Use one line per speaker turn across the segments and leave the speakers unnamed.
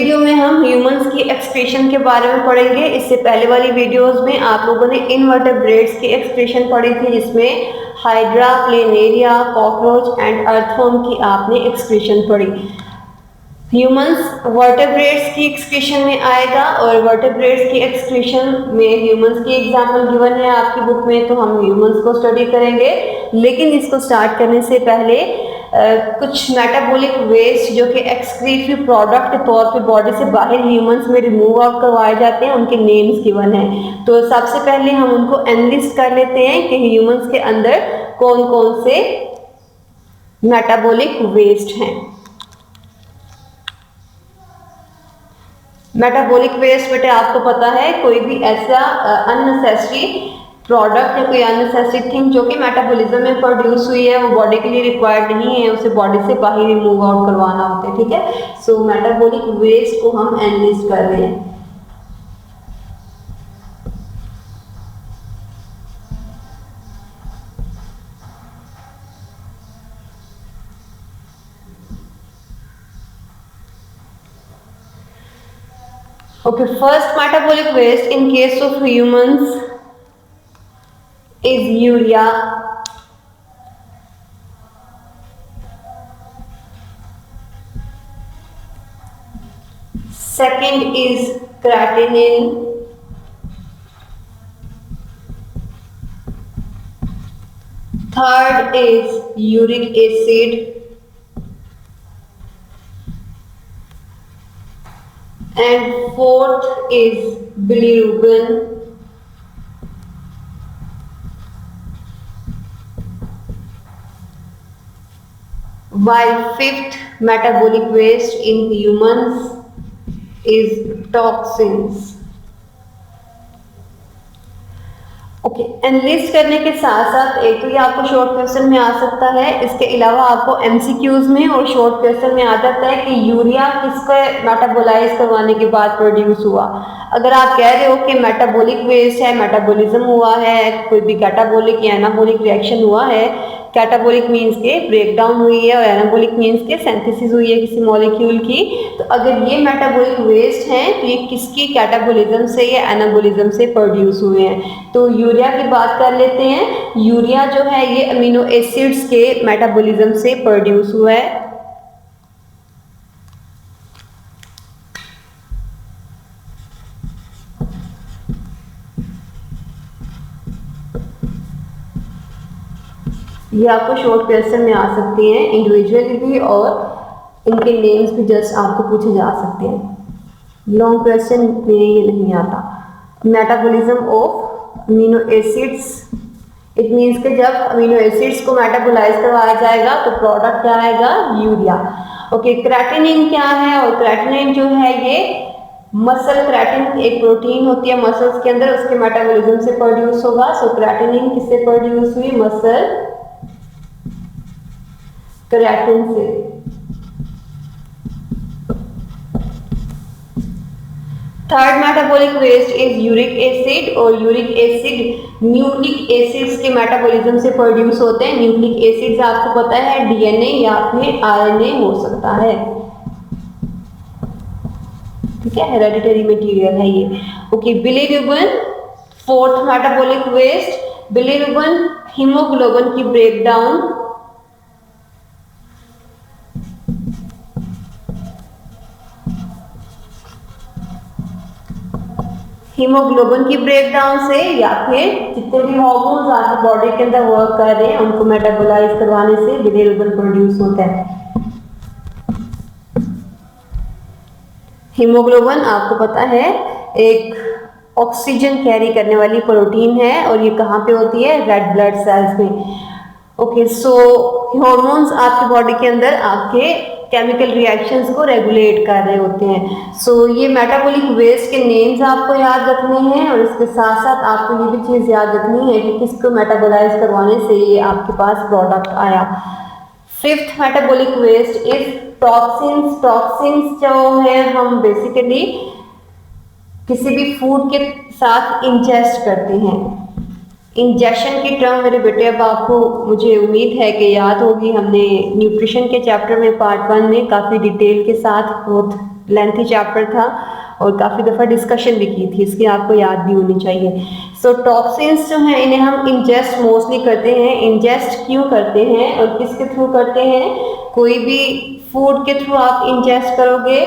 Video में हम humans की एक्सक्रीशन के बारे में पढ़ेंगे। इससे पहले वाली वीडियोस में आप लोगों ने इनवर्टेब्रेट्स की एक्सक्रीशन पढ़ी थी, जिसमें hydra, planaria, cockroach and earthworm की आपने एक्सक्रीशन पढ़ी। ह्यूमंस वर्टेब्रेट्स की एक्सक्रीशन में आएगा और वर्टेब्रेट्स की एक्सक्रीशन में ह्यूमंस की एग्जाम्पल गिवन है आपकी बुक में, तो हम ह्यूमंस को स्टडी करेंगे। लेकिन इसको स्टार्ट करने से पहले कुछ मेटाबॉलिक वेस्ट जो कि एक्सक्रीटरी प्रोडक्ट के तौर पे बॉडी से बाहर ह्यूमंस में रिमूव आउट करवाए जाते हैं, उनके नेम्स गिवन हैं। तो सबसे पहले हम उनको एनालिस्ट कर लेते हैं कि ह्यूमंस के अंदर कौन कौन से मेटाबॉलिक वेस्ट हैं। मेटाबॉलिक वेस्ट बेटे आपको पता है कोई भी ऐसा अननेसेसरी प्रोडक्ट या कोई अननेसेसरी थिंग जो कि मेटाबॉलिज्म में प्रोड्यूस हुई है, वो बॉडी के लिए रिक्वायर्ड नहीं है, उसे बॉडी से बाहर रिमूव आउट करवाना होता है। ठीक है, सो मेटाबॉलिक वेस्ट को हम एनालिस्ट कर रहे हैं। Okay, first metabolic waste in case of humans is urea. Second is creatinine. Third is uric acid. And fourth is bilirubin. While fifth metabolic waste in humans is toxins. Okay, analyst करने के साथ साथ एक तो ये आपको short question में आ सकता है, इसके अलावा आपको एमसीक्यूज में और शॉर्ट क्वेश्चन में आ जाता है कि यूरिया किसको मेटाबोलाइज करवाने के बाद प्रोड्यूस हुआ। अगर आप कह रहे हो कि मेटाबॉलिक वेस्ट है, मेटाबॉलिज्म हुआ है, कोई भी कैटाबॉलिक या एनाबॉलिक रिएक्शन हुआ है, कैटाबॉलिक मीन्स के ब्रेकडाउन हुई है और एनाबॉलिक मीन्स के सिंथेसिस हुई है किसी मॉलिक्यूल की, तो अगर ये मेटाबॉलिक वेस्ट हैं तो ये किसकी कैटाबॉलिज्म से या एनाबॉलिज्म से प्रोड्यूस हुए हैं। तो यूरिया की बात कर लेते हैं। यूरिया जो है ये अमीनो एसिड्स के मेटाबॉलिज्म से प्रोड्यूस हुआ है। ये आपको शॉर्ट क्वेश्चन में आ सकते हैं इंडिविजुअली भी, और इनके नेम्स भी जस्ट आपको पूछे जा सकते हैं। लॉन्ग क्वेश्चन में ये नहीं आता। Metabolism of amino acids, it means कि जब अमीनो एसिड्स को मेटाबोलाइज करवाया जाएगा तो प्रोडक्ट क्या आएगा, यूरिया। ओके, क्रेटिनिन क्या है, और क्रेटिनिन जो है ये मसल क्रेटिन एक प्रोटीन होती है मसल्स के अंदर, उसके मेटाबॉलिज्म से प्रोड्यूस होगा। सो क्रेटिनिन किससे प्रोड्यूस हुई, मसल क्रेटिन से। Third metabolic waste is uric acid, और यूरिक एसिड न्यूक्लिक एसिड्स के मेटाबॉलिज्म से प्रोड्यूस होते हैं। न्यूक्लिक एसिड्स आपको पता है डीएनए या फिर आरएनए हो सकता है। ठीक है, हेरेडिटरी मटेरियल है ये। Okay, bilirubin fourth metabolic waste. Bilirubin haemoglobin की ब्रेकडाउन, हीमोग्लोबिन की ब्रेकडाउन से या फिर जितने भी हार्मोन्स आपकी बॉडी के अंदर वर्क कर रहे हैं उनको मेटाबोलाइज करवाने से बिलिरुबिन प्रोड्यूस होता है। हीमोग्लोबिन आपको पता है एक ऑक्सीजन कैरी करने वाली प्रोटीन है, और ये कहाँ पे होती है, रेड ब्लड सेल्स में। ओके, सो हार्मोन्स आपकी बॉडी के अंदर आपके केमिकल रिएक्शंस को रेगुलेट कर रहे होते हैं। सो ये मेटाबॉलिक वेस्ट के नेम्स आपको याद रखने हैं, और इसके साथ साथ आपको ये भी चीज़ याद रखनी है कि किसको मेटाबोलाइज करवाने से ये आपके पास प्रोडक्ट आया। Fifth metabolic waste is toxins. Toxins जो है हम बेसिकली किसी भी फूड के साथ इंजेस्ट करते हैं। इंजेक्शन की टर्म मेरे बेटे अब आपको मुझे उम्मीद है कि याद होगी, हमने न्यूट्रिशन के चैप्टर में पार्ट 1 में काफ़ी डिटेल के साथ, बहुत लेंथी चैप्टर था और काफ़ी दफ़ा डिस्कशन भी की थी, इसकी आपको याद भी होनी चाहिए। सो टॉक्सिन्स जो हैं इन्हें हम इंजेस्ट मोस्टली करते हैं। इंजेस्ट क्यों करते हैं और किसके थ्रू करते हैं? कोई भी फूड के थ्रू आप इंजेस्ट करोगे,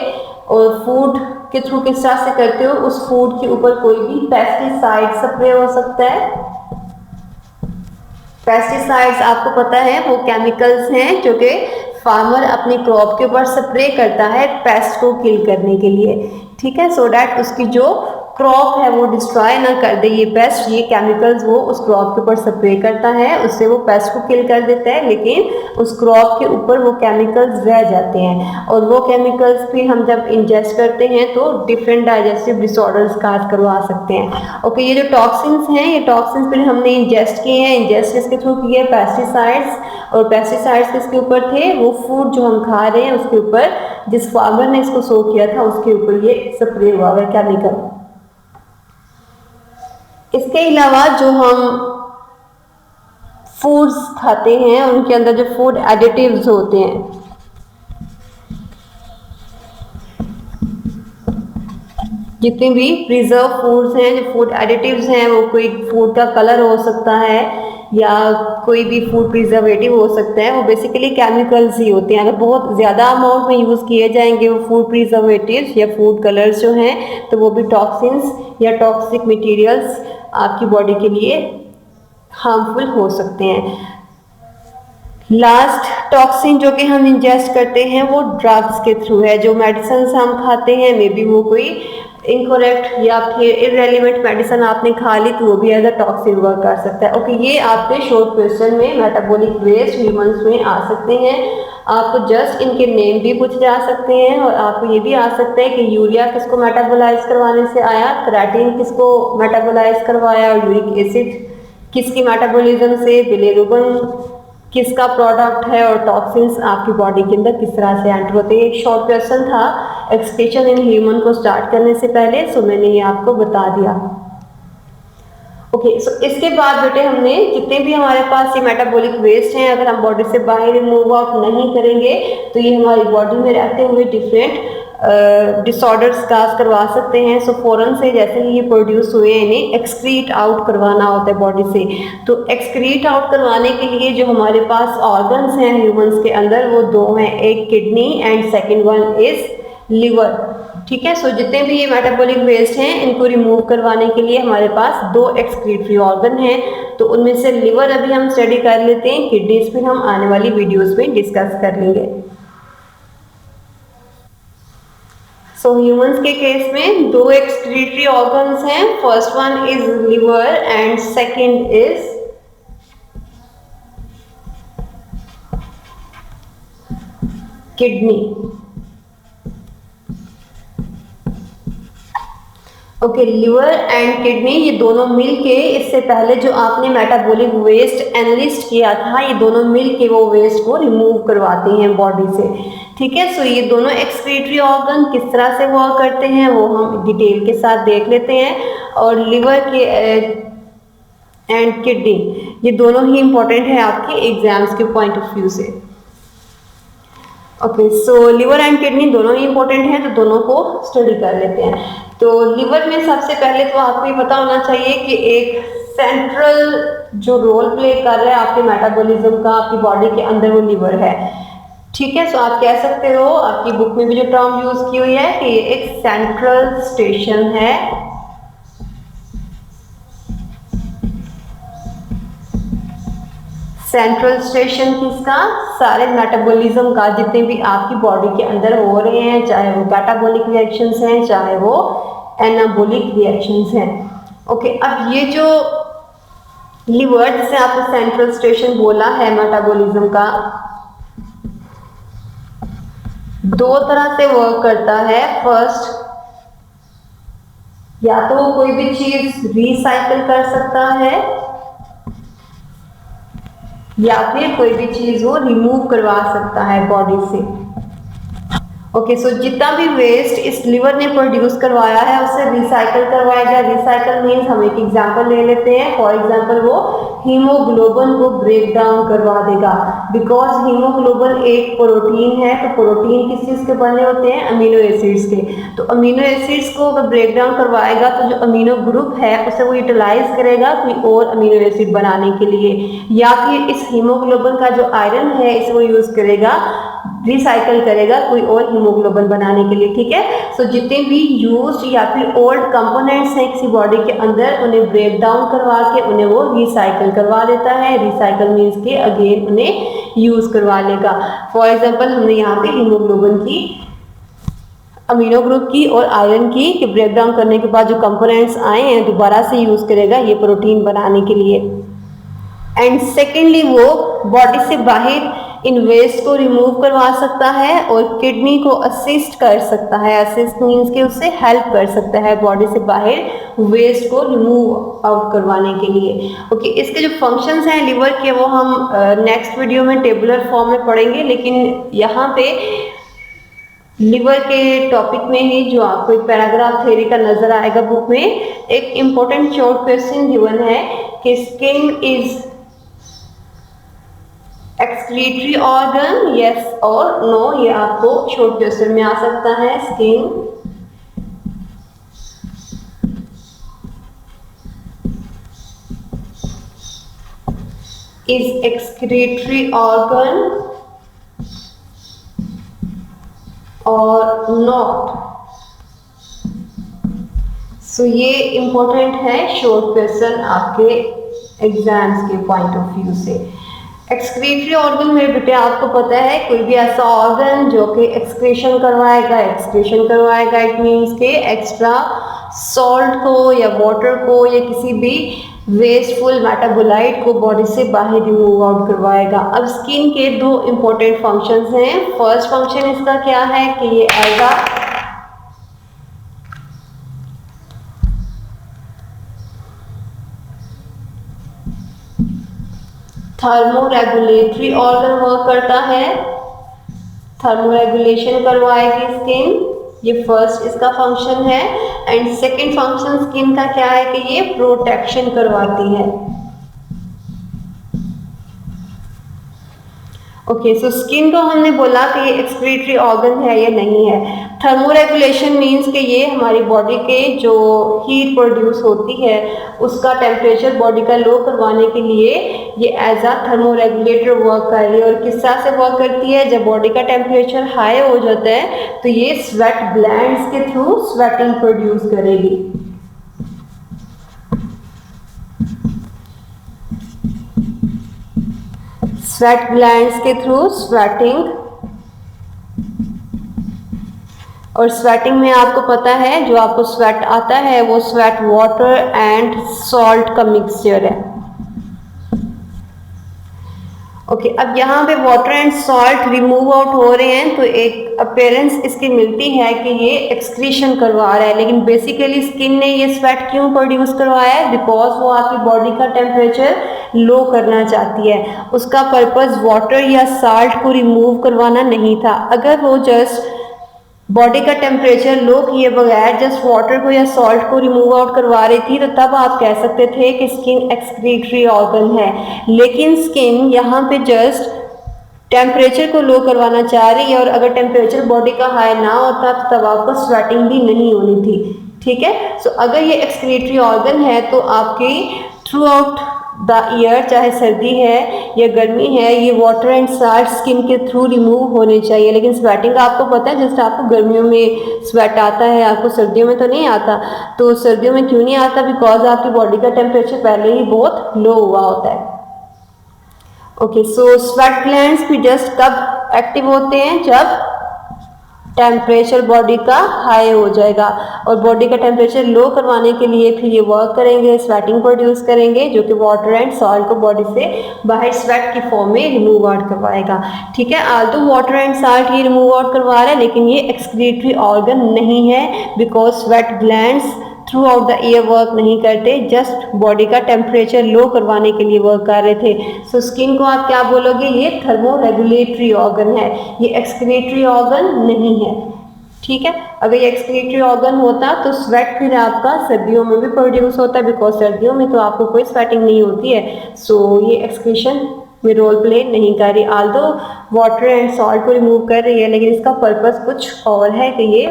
और फूड के थ्रू किस तरह से करते हो, उस फूड के ऊपर कोई भी पेस्टिसाइड स्प्रे हो सकता है। पेस्टिसाइड्स आपको पता है वो केमिकल्स हैं जो कि फार्मर अपनी क्रॉप के ऊपर स्प्रे करता है पेस्ट को किल करने के लिए, ठीक है, सो डैट उसकी जो क्रॉप है वो डिस्ट्रॉय ना कर दे। ये पेस्ट, ये केमिकल्स वो उस क्रॉप के ऊपर स्प्रे करता है, उससे वो पेस्ट को किल कर देता है, लेकिन उस क्रॉप के ऊपर वो केमिकल्स रह जाते हैं, और वो केमिकल्स भी हम जब इंजेस्ट करते हैं तो डिफरेंट डाइजेस्टिव डिसऑर्डर्स काज करवा सकते हैं। ओके, ये जो टॉक्सिन्स हैं, ये टॉक्सिन्स फिर हमने इंजेस्ट किए हैं। इंजेस्ट इसके थ्रू किए पेस्टिसाइड्स, और पेस्टिसाइड्स किसके ऊपर थे? वो फूड जो हम खा रहे हैं उसके ऊपर, जिस फार्मर ने इसको सो किया था उसके ऊपर ये स्प्रे हुआ है केमिकल। इसके अलावा जो हम फूड्स खाते हैं उनके अंदर जो फूड एडिटिव्स होते हैं, जितने भी प्रिजर्व फूड्स हैं, जो फूड एडिटिव्स हैं, वो कोई फूड का कलर हो सकता है या कोई भी फूड प्रिजर्वेटिव हो सकता है, वो बेसिकली केमिकल्स ही होते हैं। अगर बहुत ज़्यादा अमाउंट में यूज़ किए जाएंगे वो फूड प्रिजर्वेटिव्स या फूड कलर्स जो हैं, तो वो भी टॉक्सिन्स या टॉक्सिक मटेरियल्स आपकी बॉडी के लिए हार्मफुल हो सकते हैं। लास्ट टॉक्सिन जो कि हम इंजेस्ट करते हैं वो ड्रग्स के थ्रू है। जो मेडिसिन हम खाते हैं, मे बी वो कोई इनकरेक्ट या फिर इरेलीवेंट मेडिसिन आपने खा ली तो वो भी एज अ टॉक्सिन वर्क कर सकता है। ओके, ये आपके शॉर्ट क्वेश्चन में मेटाबॉलिक वेस्ट ह्यूमंस में आ सकते हैं। आपको जस्ट इनके नेम भी पूछे जा सकते हैं, और आपको ये भी आ सकता है कि यूरिया किसको मेटाबोलाइज करवाने से आया, क्रेटिन किसको मेटाबोलाइज करवाया, और यूरिक एसिड किसकी मेटाबॉलिज्म से, बिलिरुबिन किसका प्रोडक्ट है, और टॉक्सिन्स आपकी बॉडी के अंदर किस तरह से एंटर होते हैं। एक शॉर्ट क्वेश्चन था एक्सक्रीशन इन ह्यूमन को स्टार्ट करने से पहले, सो मैंने ये आपको बता दिया। ओके, सो इसके बाद बेटे हमने जितने भी हमारे पास ये मेटाबॉलिक वेस्ट हैं, अगर हम बॉडी से बाहर रिमूव आउट नहीं करेंगे तो ये हमारी बॉडी में रहते हुए डिफरेंट डिसऑर्डर्स काज करवा सकते हैं। सो फौरन से जैसे ही ये प्रोड्यूस हुए इन्हें एक्सक्रीट आउट करवाना होता है बॉडी से। तो एक्सक्रीट आउट करवाने के लिए जो हमारे पास ऑर्गन्स हैं ह्यूमंस के अंदर वो दो हैं, एक kidney and second one is liver, ठीक है। सो जितने भी ये मेटाबॉलिक वेस्ट हैं इनको रिमूव करवाने के लिए हमारे पास दो एक्सक्रीटरी ऑर्गन हैं। तो उनमें से लिवर अभी हम स्टडी कर लेते हैं, किडनीज फिर हम आने वाली वीडियोस में डिस्कस कर लेंगे। सो ह्यूमंस के केस में दो एक्सक्रीटरी ऑर्गन्स हैं, first one is liver and second is kidney. Okay, liver and kidney ये दोनों मिलके, इससे पहले जो आपने मेटाबॉलिक वेस्ट एनालिस्ट किया था, ये दोनों मिलके वो वेस्ट को रिमूव करवाते हैं बॉडी से, ठीक है। सो ये दोनों एक्सक्रीटरी ऑर्गन किस तरह से वर्क करते हैं वो हम डिटेल के साथ देख लेते हैं। और लिवर के एंड किडनी ये दोनों ही इंपॉर्टेंट है आपके एग्जाम्स के पॉइंट ऑफ व्यू से। Okay, so liver and kidney दोनों ही इंपॉर्टेंट हैं, तो दोनों को स्टडी कर लेते हैं। तो लिवर में सबसे पहले तो आपको ये पता होना चाहिए कि एक सेंट्रल जो रोल प्ले कर रहा है आपके मेटाबॉलिज्म का आपकी बॉडी के अंदर वो लिवर है, ठीक है। सो आप कह सकते हो, आपकी बुक में भी जो टर्म यूज की हुई है कि ये एक सेंट्रल स्टेशन है, सेंट्रल स्टेशन किसका? सारे मेटाबॉलिज्म का, जितने भी आपकी बॉडी के अंदर हो रहे हैं, चाहे वो कैटाबॉलिक रिएक्शंस हैं चाहे वो एनाबॉलिक रिएक्शंस हैं। ओके, अब ये जो लिवर जिसे आपने सेंट्रल स्टेशन बोला है मेटाबॉलिज्म का, दो तरह से वर्क करता है। फर्स्ट, या तो वो कोई भी चीज रिसाइकिल कर सकता है या फिर कोई भी चीज वो रिमूव करवा सकता है बॉडी से। ओके सो जितना भी वेस्ट इस लिवर ने प्रोड्यूस करवाया है उसे रिसाइकल करवाएगा। रिसाइकल मीन्स हम एक एग्जांपल ले लेते हैं। फॉर एग्जांपल वो हीमोग्लोबिन को ब्रेक डाउन करवा देगा, बिकॉज हीमोग्लोबिन एक प्रोटीन है। तो प्रोटीन किस चीज़ के बने होते हैं? अमीनो एसिड्स के। तो अमीनो एसिड्स को अगर ब्रेक डाउन करवाएगा तो जो अमीनो ग्रुप है उसे वो यूटिलाइज करेगा कोई और अमीनो एसिड बनाने के लिए, या फिर इस हीमोग्लोबिन का जो आयरन है इसे वो यूज करेगा, रिसाइकल करेगा कोई और हीमोग्लोबिन बनाने के लिए। ठीक है, सो जितने भी यूज्ड या फिर ओल्ड कंपोनेंट्स हैं किसी बॉडी के अंदर उन्हें ब्रेक डाउन करवा के उन्हें वो रिसाइकल करवा देता है। रिसाइकल मीन्स के अगेन उन्हें यूज करवा लेगा। फॉर एग्जांपल हमने यहाँ पे हीमोग्लोबिन की, अमीनो ग्रुप की और आयरन की कि ब्रेक डाउन करने के बाद जो कंपोनेंट्स आए हैं दोबारा से यूज करेगा ये प्रोटीन बनाने के लिए। एंड सेकेंडली वो बॉडी से बाहर इन वेस्ट को रिमूव करवा सकता है और किडनी को असिस्ट कर सकता है। असिस्ट मीन्स के उससे हेल्प कर सकता है बॉडी से बाहर वेस्ट को रिमूव आउट करवाने के लिए। ओके, इसके जो फंक्शंस हैं लिवर के वो हम नेक्स्ट वीडियो में टेबुलर फॉर्म में पढ़ेंगे, लेकिन यहाँ पे लिवर के टॉपिक में ही जो आपको एक पैराग्राफ थ्योरी का नजर आएगा बुक में, एक इम्पोर्टेंट शॉर्ट क्वेश्चन गिवन है कि skin is excretory organ, yes और नो। ये आपको शॉर्ट क्वेश्चन में आ सकता है। स्किन इज एक्सक्रीटरी ऑर्गन और नॉट। सो ये इंपॉर्टेंट है शॉर्ट क्वेश्चन आपके एग्जाम्स के पॉइंट ऑफ व्यू से। एक्सक्रीटरी ऑर्गन मेरे बेटे आपको पता है कोई भी ऐसा ऑर्गन जो कि एक्सक्रीशन करवाएगा। एक्सक्रीशन करवाएगा इट मीन्स के एक्स्ट्रा सॉल्ट को या वाटर को या किसी भी वेस्टफुल मेटाबोलाइट को बॉडी से बाहर रिमूव आउट करवाएगा। अब स्किन के दो इंपॉर्टेंट फंक्शंस हैं। फर्स्ट फंक्शन इसका क्या है कि ये as a thermoregulatory organ work करता है। थर्मोरेगुलेशन करवाएगी स्किन, ये फर्स्ट इसका फंक्शन है। एंड सेकंड फंक्शन स्किन का क्या है कि ये प्रोटेक्शन करवाती है। ओके, सो स्किन को हमने बोला कि ये एक्सक्रीटरी ऑर्गन है या नहीं है। थर्मोरेगुलेशन मीन्स कि ये हमारी बॉडी के जो हीट प्रोड्यूस होती है उसका टेम्परेचर बॉडी का लो करवाने के लिए ये एज अ थर्मोरेगुलेटर वर्क कर रही है। और किस तरह से वर्क करती है? जब बॉडी का टेम्परेचर हाई हो जाता है तो ये स्वेट ग्लैंड्स के थ्रू स्वेटिंग प्रोड्यूस करेगी। स्वेट ग्लैंड्स के थ्रू स्वेटिंग, और स्वेटिंग में आपको पता है जो आपको स्वेट आता है वो स्वेट वाटर एंड सॉल्ट का मिक्सचर है। ओके, अब यहाँ पे water and salt remove out हो रहे हैं तो एक अपीयरेंस इसकी मिलती है कि ये एक्सक्रीशन करवा रहा है, लेकिन बेसिकली स्किन ने ये स्वेट क्यों प्रोड्यूस करवाया है? बिकॉज वो आपकी बॉडी का टेम्परेचर लो करना चाहती है। उसका पर्पस वाटर या साल्ट को रिमूव करवाना नहीं था। अगर वो जस्ट बॉडी का टेम्परेचर लो किए बगैर जस्ट वाटर को या सॉल्ट को रिमूव आउट करवा रही थी तो तब आप कह सकते थे कि स्किन एक्सक्रीटरी ऑर्गन है। लेकिन स्किन यहाँ पे जस्ट टेम्परेचर को लो करवाना चाह रही है, और अगर टेम्परेचर बॉडी का हाई ना होता तो तब आपको स्वेटिंग भी नहीं होनी थी। ठीक है, सो अगर ये एक्सक्रीटरी ऑर्गन है तो आपकी थ्रू आउट द ईयर, चाहे सर्दी है या गर्मी है, ये वाटर एंड सॉल्ट स्किन के थ्रू रिमूव होने चाहिए। लेकिन स्वेटिंग आपको पता है जैसे आपको गर्मियों में स्वेट आता है आपको सर्दियों में तो नहीं आता। तो सर्दियों में क्यों नहीं आता? बिकॉज आपकी बॉडी का टेम्परेचर पहले ही बहुत लो हुआ होता है। ओके, सो स्वेट ग्लैंड्स भी जस्ट कब एक्टिव होते हैं? जब टेम्परेचर बॉडी का हाई हो जाएगा, और बॉडी का टेम्परेचर लो करवाने के लिए फिर ये वर्क करेंगे, स्वेटिंग प्रोड्यूस करेंगे जो कि वाटर एंड सॉल्ट को बॉडी से बाहर स्वेट की फॉर्म में रिमूव आउट करवाएगा। ठीक है, आल्दो वाटर एंड सॉल्ट ये रिमूव आउट करवा रहा है लेकिन ये एक्सक्रीटरी ऑर्गन नहीं है, because sweat glands through out the year work नहीं करते, जस्ट बॉडी का टेम्परेचर लो करवाने के लिए वर्क कर रहे थे। सो स्किन को आप क्या बोलोगे, ये थर्मो रेगुलेटरी ऑर्गन है, ये एक्सक्रीटरी ऑर्गन नहीं है। ठीक है, अगर ये एक्सक्रीटरी ऑर्गन होता तो स्वेट फिर आपका सर्दियों में भी प्रोड्यूस होता है, बिकॉज सर्दियों में तो आपको कोई स्वेटिंग नहीं होती है। सो ये एक्सक्रीशन में रोल प्ले नहीं कर रही, आल्दो वाटर एंड सॉल्ट को रिमूव कर रही है, लेकिन इसका पर्पस कुछ और है कि ये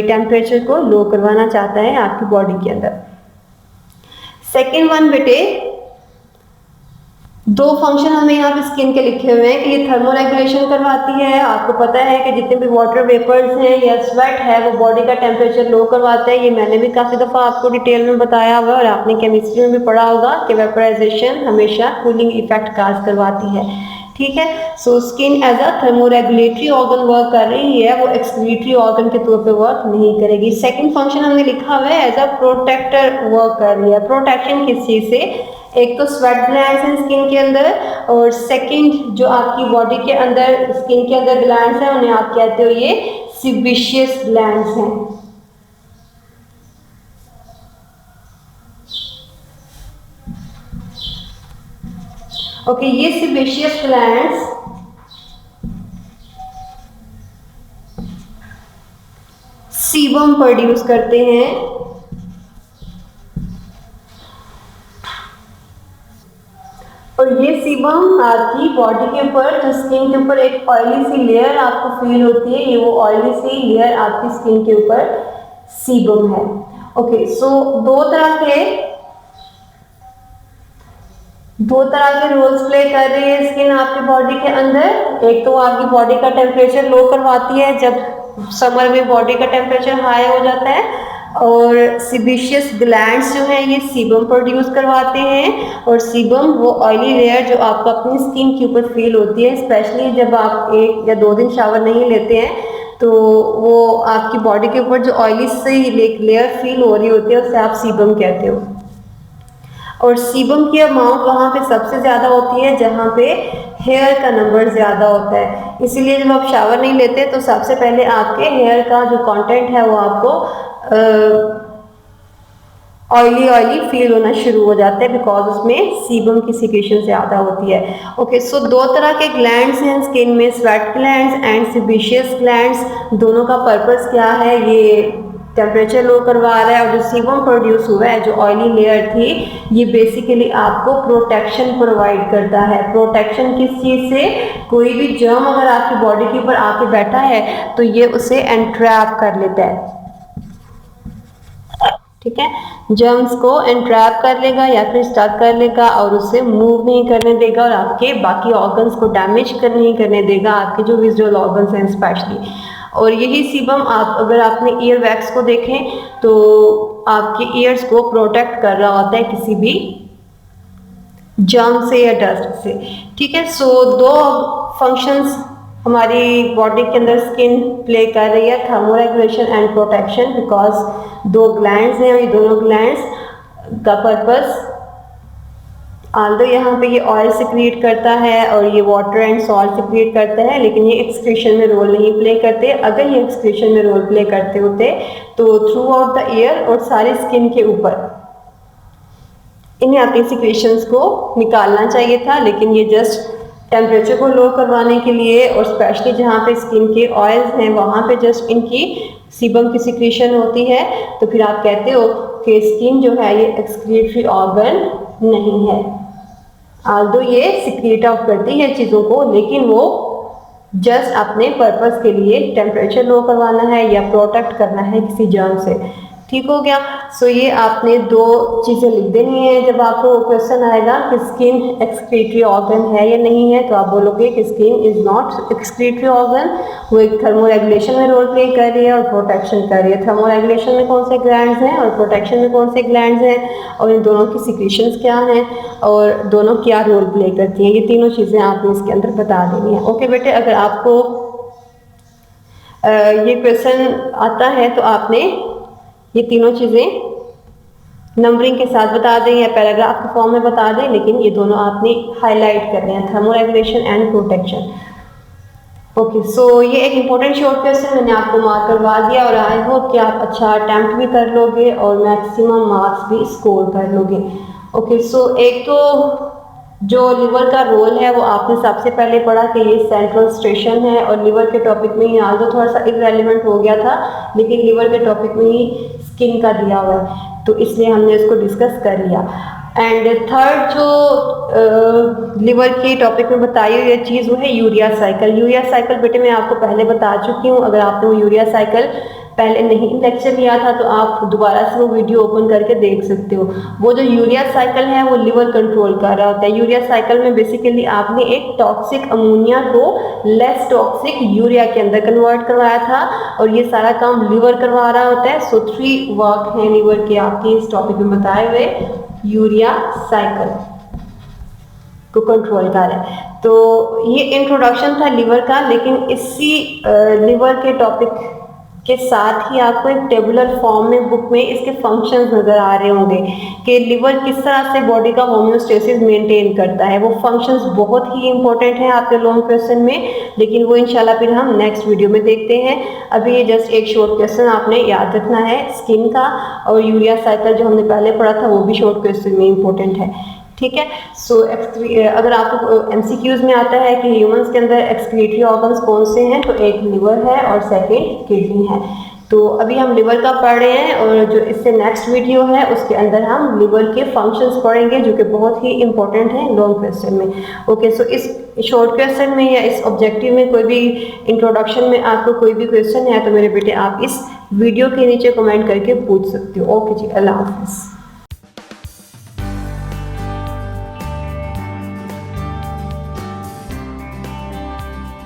टेम्परेचर को लो करवाना चाहता है आपकी बॉडी के अंदर। सेकेंड वन बेटे, दो फंक्शन हमें यहाँ पे स्किन के लिखे हुए हैं कि ये थर्मो रेगुलेशन करवाती है। आपको पता है कि जितने भी वाटर वेपर्स हैं या स्वेट है वो बॉडी का टेम्परेचर लो करवाता है, ये मैंने भी काफ़ी दफ़ा आपको डिटेल में बताया हुआ और आपने केमिस्ट्री में भी पढ़ा होगा कि वेपराइजेशन हमेशा कूलिंग इफेक्ट काज करवाती है। ठीक है, so skin as a thermoregulatory organ work कर रही है, वो एक्सक्रीटरी ऑर्गन के तौर पे वर्क नहीं करेगी। सेकंड फंक्शन हमने लिखा हुआ है एज अ प्रोटेक्टर वर्क कर रही है। प्रोटेक्शन किस चीज़ से, एक तो स्वेट ग्लैंड्स हैं स्किन के अंदर, और सेकंड जो आपकी बॉडी के अंदर स्किन के अंदर ग्लैंड्स हैं उन्हें आप कहते हो ये सीबेशियस ग्लैंड्स हैं। ओके, ये सीबेशियस ग्लैंड्स सीबम प्रोड्यूस करते हैं, और ये सीबम आपकी बॉडी के ऊपर, जो स्किन के ऊपर एक ऑयली सी लेयर आपको फील होती है, ये वो ऑयली सी लेयर आपकी स्किन के ऊपर सीबम है। ओके, सो दो तरह के रोल्स प्ले कर रही है स्किन आपकी बॉडी के अंदर। एक तो आपकी बॉडी का टेम्परेचर लो करवाती है, जब समर में बॉडी का टेम्परेचर हाई हो जाता है, और सीबेशियस ग्लैंड्स जो हैं ये सीबम प्रोड्यूस करवाते हैं। और सीबम वो ऑयली लेयर जो आपको अपनी स्किन के ऊपर फील होती है, स्पेशली जब आप 1 या 2 दिन शावर नहीं लेते हैं तो वो आपकी बॉडी के ऊपर जो ऑयली सी लेयर फील हो रही होती है उसे आप सीबम कहते हो। और सीबम की अमाउंट वहाँ पे सबसे ज़्यादा होती है जहाँ पे हेयर का नंबर ज़्यादा होता है। इसीलिए जब आप शावर नहीं लेते तो सबसे पहले आपके हेयर का जो कंटेंट है वो आपको ऑयली फील होना शुरू हो जाता है, बिकॉज उसमें सीबम की सिक्रीशन ज़्यादा होती है। ओके, सो दो तरह के ग्लैंड्स हैं स्किन में, sweat glands and sebaceous glands. दोनों का पर्पस क्या है, ये टेम्परेचर लो करवा रहा है, और जो सीबम प्रोड्यूस हुआ है, जो ऑयली लेयर थी, ये बेसिकली आपको प्रोटेक्शन प्रोवाइड करता है। प्रोटेक्शन किस चीज़ से, कोई भी जर्म अगर आपकी बॉडी के ऊपर आके बैठा है तो ये उसे एंट्रैप कर लेता है। ठीक है, जर्म्स को एंट्रैप कर लेगा या फिर स्टक कर लेगा और उसे मूव नहीं करने देगा, और आपके बाकी ऑर्गन्स को डैमेज नहीं करने देगा, आपके जो विजुअल ऑर्गन्स हैं स्पेशली। और यही सीबम आप अगर आपने ईयर वैक्स को देखें तो आपके ईयर्स को प्रोटेक्ट कर रहा होता है किसी भी जर्म से या डस्ट से। ठीक है, सो दो फंक्शंस हमारी बॉडी के अंदर स्किन प्ले कर रही है, thermo regulation and protection, because दो ग्लैंड्स हैं और ये दोनों ग्लैंड्स का पर्पस, आल्दो यहाँ पे ये ऑयल सिक्रिएट करता है और ये वाटर एंड सॉल्ट सिक्रिएट करता है, लेकिन ये एक्सक्रीशन में रोल नहीं प्ले करते। अगर ये एक्सक्रीशन में रोल प्ले करते होते तो थ्रू आउट द ईयर और सारी स्किन के ऊपर इन्हें अपनी सिक्रेशंस को निकालना चाहिए था, लेकिन ये जस्ट टेम्परेचर को लो करवाने के लिए, और स्पेशली जहाँ पे स्किन के ऑयल्स हैं वहाँ पे जस्ट इनकी सीबम की सिक्रेशन होती है। तो फिर आप कहते हो कि स्किन जो है ये एक्सक्रीटरी ऑर्गन नहीं है, आल्दो ये सिक्रेट आउट करती है चीज़ों को, लेकिन वो जस्ट अपने पर्पस के लिए टेम्परेचर लो करवाना है या प्रोटेक्ट करना है किसी जर्म से। ठीक हो गया। सो ये आपने दो चीज़ें लिख देनी है। जब आपको क्वेश्चन आएगा कि स्किन एक्सक्रीटरी ऑर्गन है या नहीं है, तो आप बोलोगे कि skin is not excretory organ, वो एक थर्मो रेगुलेशन में रोल प्ले कर रही है और प्रोटेक्शन कर रही है। थर्मो रेगुलेशन में कौन से ग्लैंड्स हैं और प्रोटेक्शन में कौन से ग्लैंड्स हैं, और इन दोनों की सिक्रीशंस क्या हैं और दोनों क्या रोल प्ले करती हैं, ये तीनों चीज़ें आपने इसके अंदर बता देनी है। ओके बेटे, अगर आपको ये क्वेश्चन आता है तो आपने ये तीनों चीज़ें नंबरिंग के साथ बता दें या पैराग्राफ के फॉर्म में बता दें, लेकिन ये दोनों आपने हाईलाइट करने हैं, thermoregulation and protection. Okay, so ये एक इम्पोर्टेंट शॉर्ट क्वेश्चन मैंने आपको मार्क करवा दिया और आई होप कि आप अच्छा अटेम्प्ट भी कर लोगे और मैक्सिमम मार्क्स भी स्कोर कर लोगे। ओके, सो एक तो जो लिवर का रोल है वो आपने सबसे पहले पढ़ा कि ये सेंट्रल स्टेशन है और लिवर के टॉपिक में ही आज तो थोड़ा सा इररेलेवेंट हो गया था, लेकिन लिवर के टॉपिक में ही स्किन का दिया हुआ है तो इसलिए हमने इसको डिस्कस कर लिया। एंड थर्ड जो लिवर के टॉपिक में बताई हुई चीज़ वो है यूरिया साइकिल। यूरिया साइकिल बेटे मैं आपको पहले बता चुकी हूँ, अगर आपने वो यूरिया साइकिल पहले नहीं लेक्चर लिया था तो आप दोबारा से वो वीडियो ओपन करके देख सकते हो। वो जो यूरिया साइकिल है वो लिवर कंट्रोल कर रहा होता है। यूरिया साइकिल में बेसिकली आपने एक टॉक्सिक अमोनिया को लेस टॉक्सिक यूरिया के अंदर कन्वर्ट करवाया था और ये सारा काम लिवर करवा रहा होता है। सो 3 वर्क हैं लिवर के आपके इस टॉपिक में बताए हुए, यूरिया साइकिल को कंट्रोल कर रहा है। तो ये इंट्रोडक्शन था लिवर का, लेकिन इसी लिवर के टॉपिक के साथ ही आपको एक टेबुलर फॉर्म में बुक में इसके फंक्शंस नजर आ रहे होंगे कि लिवर किस तरह से बॉडी का होम्योस्टेसिस मेंटेन करता है। वो फंक्शंस बहुत ही इंपॉर्टेंट हैं आपके लॉन्ग क्वेश्चन में, लेकिन वो इंशाल्लाह फिर हम नेक्स्ट वीडियो में देखते हैं। अभी ये जस्ट एक शॉर्ट क्वेश्चन आपने याद रखना है स्किन का, और यूरिया साइकिल जो हमने पहले पढ़ा था वो भी शॉर्ट क्वेश्चन में इंपॉर्टेंट है, ठीक है। सो अगर आपको एमसीक्यूज में आता है कि ह्यूमंस के अंदर एक्सक्रीटरी ऑर्गन्स कौन से हैं, तो एक लिवर है और सेकंड किडनी है। तो अभी हम लिवर का पढ़ रहे हैं और जो इससे नेक्स्ट वीडियो है उसके अंदर हम लिवर के फंक्शंस पढ़ेंगे जो कि बहुत ही इंपॉर्टेंट है लॉन्ग क्वेश्चन में। ओके, सो इस शॉर्ट क्वेश्चन में या इस ऑब्जेक्टिव में कोई भी इंट्रोडक्शन में आपको कोई भी क्वेश्चन है तो मेरे बेटे आप इस वीडियो के नीचे कमेंट करके पूछ सकते हो। ओके जी, अल्लाह हाफिज़।